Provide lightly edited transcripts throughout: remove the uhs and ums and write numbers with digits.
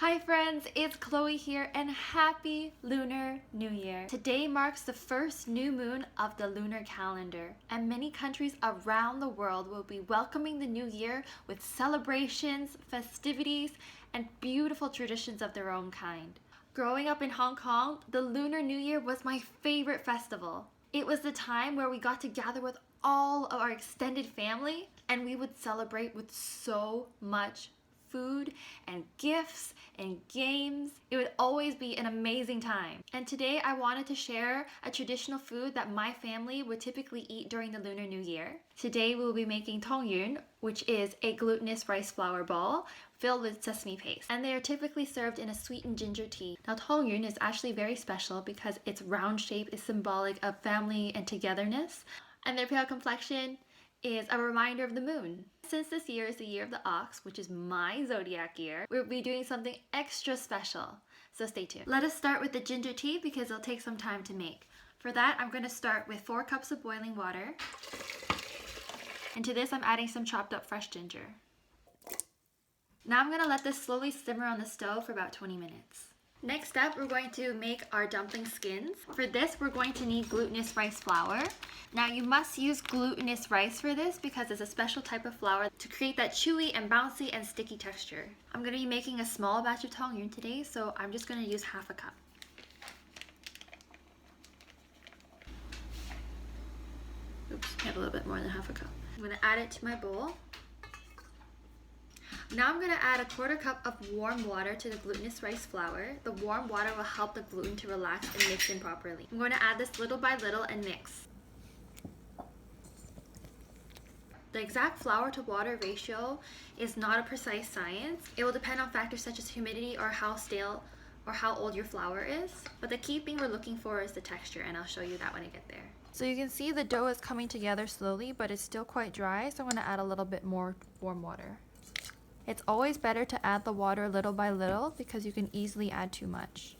Hi friends, it's Chloe here and happy Lunar New Year. Today marks the first new moon of the lunar calendar, and many countries around the world will be welcoming the new year with celebrations, festivities, and beautiful traditions of their own kind. Growing up in Hong Kong, the Lunar New Year was my favorite festival. It was the time where we got to gather with all of our extended family and we would celebrate with so much food and gifts and games. It would always be an amazing time. And today I wanted to share a traditional food that my family would typically eat during the Lunar New Year. Today we will be making Tang Yuan, which is a glutinous rice flour ball filled with sesame paste. And they are typically served in a sweetened ginger tea. Now Tang Yuan is actually very special because its round shape is symbolic of family and togetherness. And their pale complexion is a reminder of the moon. Since this year is the year of the ox, which is my zodiac year, we'll be doing something extra special. So stay tuned. Let us start with the ginger tea because it'll take some time to make. For that, I'm going to start with 4 cups of boiling water. And to this, I'm adding some chopped up fresh ginger. Now I'm going to let this slowly simmer on the stove for about 20 minutes. Next up, we're going to make our dumpling skins. For this, we're going to need glutinous rice flour. Now you must use glutinous rice for this because it's a special type of flour to create that chewy and bouncy and sticky texture. I'm going to be making a small batch of Tang Yuan today, so I'm just going to use half a cup. Oops, I have a little bit more than half a cup. I'm going to add it to my bowl. Now I'm going to add a 1/4 cup of warm water to the glutinous rice flour. The warm water will help the gluten to relax and mix in properly. I'm going to add this little by little and mix. The exact flour to water ratio is not a precise science. It will depend on factors such as humidity or how stale or how old your flour is. But the key thing we're looking for is the texture, and I'll show you that when I get there. So you can see the dough is coming together slowly, but it's still quite dry, so I'm going to add a little bit more warm water. It's always better to add the water little by little because you can easily add too much.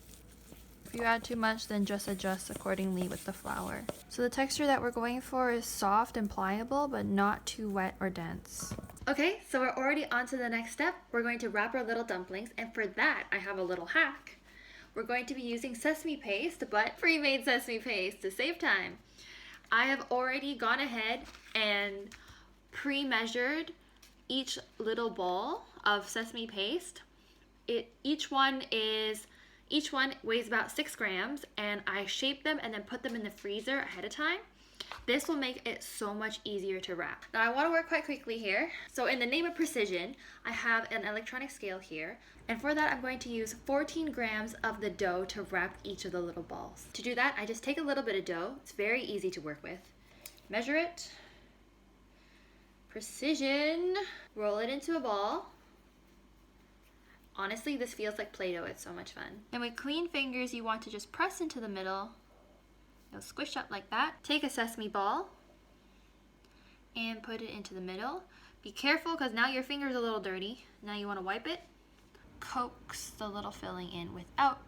If you add too much, then just adjust accordingly with the flour. So the texture that we're going for is soft and pliable, but not too wet or dense. Okay, so we're already on to the next step. We're going to wrap our little dumplings, and for that, I have a little hack. We're going to be using sesame paste, but pre-made sesame paste to save time. I have already gone ahead and pre-measured each little ball of sesame paste. Each one weighs about 6 grams, and I shape them and then put them in the freezer ahead of time. This will make it so much easier to wrap. Now I want to work quite quickly here. So in the name of precision, I have an electronic scale here, and for that I'm going to use 14 grams of the dough to wrap each of the little balls. To do that, I just take a little bit of dough. It's very easy to work with. Measure it. Precision. Roll it into a ball. Honestly, this feels like Play-Doh. It's so much fun. And with clean fingers, you want to just press into the middle. It'll squish up like that. Take a sesame ball and put it into the middle. Be careful because now your finger's a little dirty. Now you want to wipe it. Coax the little filling in without,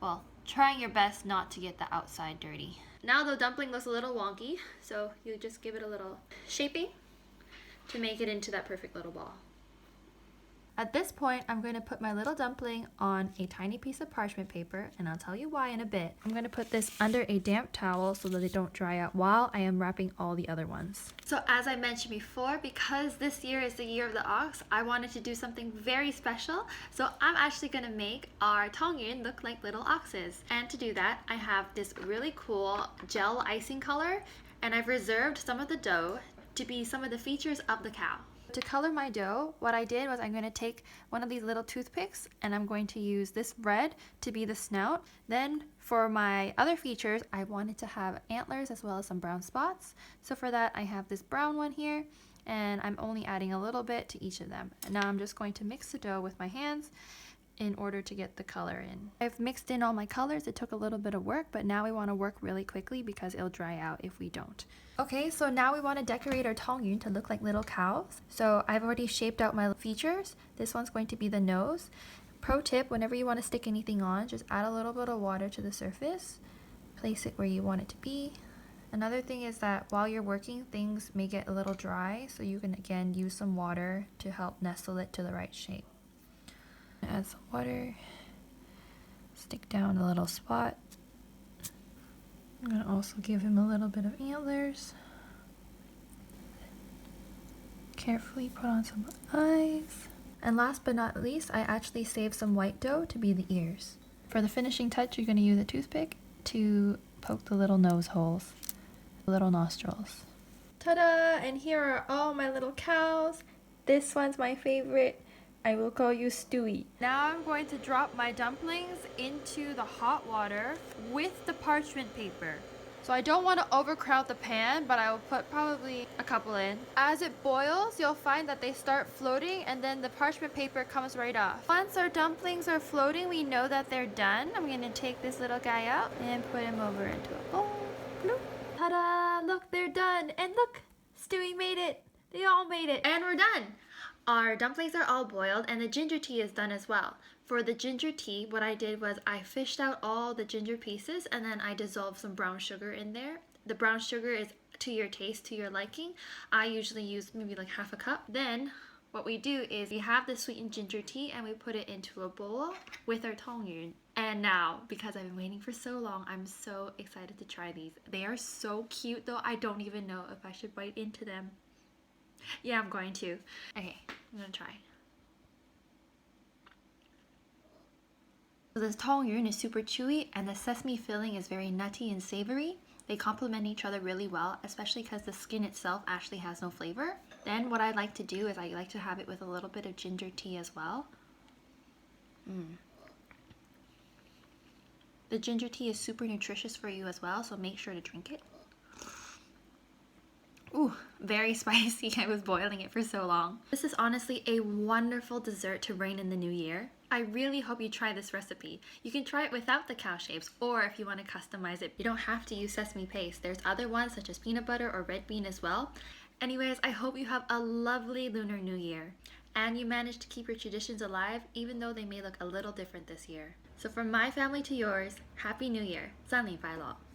well, trying your best not to get the outside dirty. Now the dumpling looks a little wonky, so you just give it a little shaping to make it into that perfect little ball. At this point, I'm going to put my little dumpling on a tiny piece of parchment paper, and I'll tell you why in a bit. I'm going to put this under a damp towel so that they don't dry out while I am wrapping all the other ones. So as I mentioned before, because this year is the year of the ox, I wanted to do something very special. So I'm actually going to make our Tang Yuan look like little oxes. And to do that, I have this really cool gel icing color, and I've reserved some of the dough to be some of the features of the cow. To color my dough, what I did was I'm going to take one of these little toothpicks and I'm going to use this red to be the snout. Then for my other features, I wanted to have antlers as well as some brown spots. So for that, I have this brown one here, and I'm only adding a little bit to each of them. And now I'm just going to mix the dough with my hands in order to get the color in. I've mixed in all my colors. It took a little bit of work, but now we want to work really quickly because it'll dry out if we don't. Okay, so now we want to decorate our Tang Yuan to look like little cows. So I've already shaped out my features. This one's going to be the nose. Pro tip, whenever you want to stick anything on, just add a little bit of water to the surface. Place it where you want it to be. Another thing is that while you're working, things may get a little dry, so you can again use some water to help nestle it to the right shape. Add some water. Stick down a little spot. I'm gonna also give him a little bit of antlers. Carefully put on some eyes. And last but not least, I actually saved some white dough to be the ears. For the finishing touch, you're gonna use a toothpick to poke the little nose holes, the little nostrils. Ta-da! And here are all my little cows. This one's my favorite. I will call you Stewie. Now I'm going to drop my dumplings into the hot water with the parchment paper. So I don't want to overcrowd the pan, but I will put probably a couple in. As it boils, you'll find that they start floating and then the parchment paper comes right off. Once our dumplings are floating, we know that they're done. I'm going to take this little guy out and put him over into a bowl. Bloop. Ta-da! Look, they're done. And look, Stewie made it. They all made it. And we're done. Our dumplings are all boiled and the ginger tea is done as well. For the ginger tea, what I did was I fished out all the ginger pieces and then I dissolved some brown sugar in there. The brown sugar is to your taste, to your liking. I usually use maybe like half a cup. Then what we do is we have the sweetened ginger tea and we put it into a bowl with our Tang Yuan. And now, because I've been waiting for so long, I'm so excited to try these. They are so cute though, I don't even know if I should bite into them. Yeah, I'm going to. Okay, I'm gonna try. So this Tang Yuan is super chewy and the sesame filling is very nutty and savory. They complement each other really well, especially because the skin itself actually has no flavor. Then what I like to do is I like to have it with a little bit of ginger tea as well. The ginger tea is super nutritious for you as well, so make sure to drink it. Ooh, very spicy. I was boiling it for so long. This is honestly a wonderful dessert to bring in the new year. I really hope you try this recipe. You can try it without the cow shapes, or if you want to customize it, you don't have to use sesame paste. There's other ones such as peanut butter or red bean as well. Anyways, I hope you have a lovely Lunar New Year and you manage to keep your traditions alive even though they may look a little different this year. So from my family to yours, Happy New Year! 新年快樂!